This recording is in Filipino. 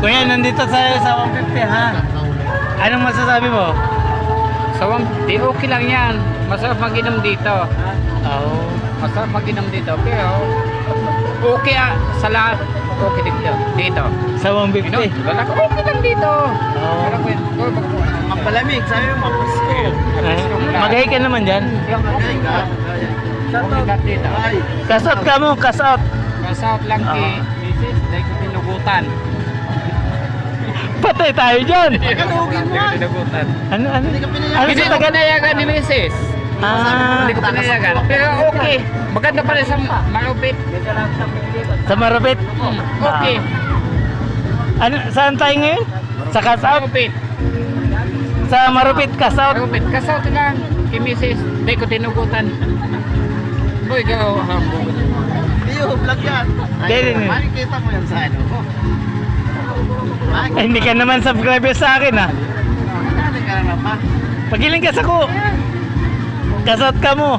Kuya, nandito tayo sa 150 ha. Anong masasabi mo? Sa 150, okay lang yan. Masarap mag-inom dito. Oo. Masarap mag-inom dito. Pero, okay sa lahat. Okay dito. Dito. Sa 150. Okay lang dito. Oo. Mapalamig, sabi mo, mapasko. Magahi ka naman dyan. Okay lang dito. Kasot ka mo, kasot. Kasawat lang Oo. Mrs. Dahil ko tinugutan. Patay tayo dyan. Kalugin mo. Tinugutan. Ano? Hindi ka pinayagan. Ano Hindi sa ko tagal? pinayagan ni Mrs. Ah, Hindi ko pinayagan. Pero okay. Maganda pa rin sa malupit. sa Marupit. Okay. Ano, saan tayo ngayon? Sa kasot? Malupit. Sa Marupit, kasot. Malupit. Kasawat lang kay Mrs. Dahil ko tinugutan. Boy, ikaw hambog. Iyo, vlog yan. Hindi. Makikita mo yan sa ano. Ay, hindi ka naman subscriber sa akin ha. Makikita ka na pa. Pagiling ka sa ko. Kasot ka mo.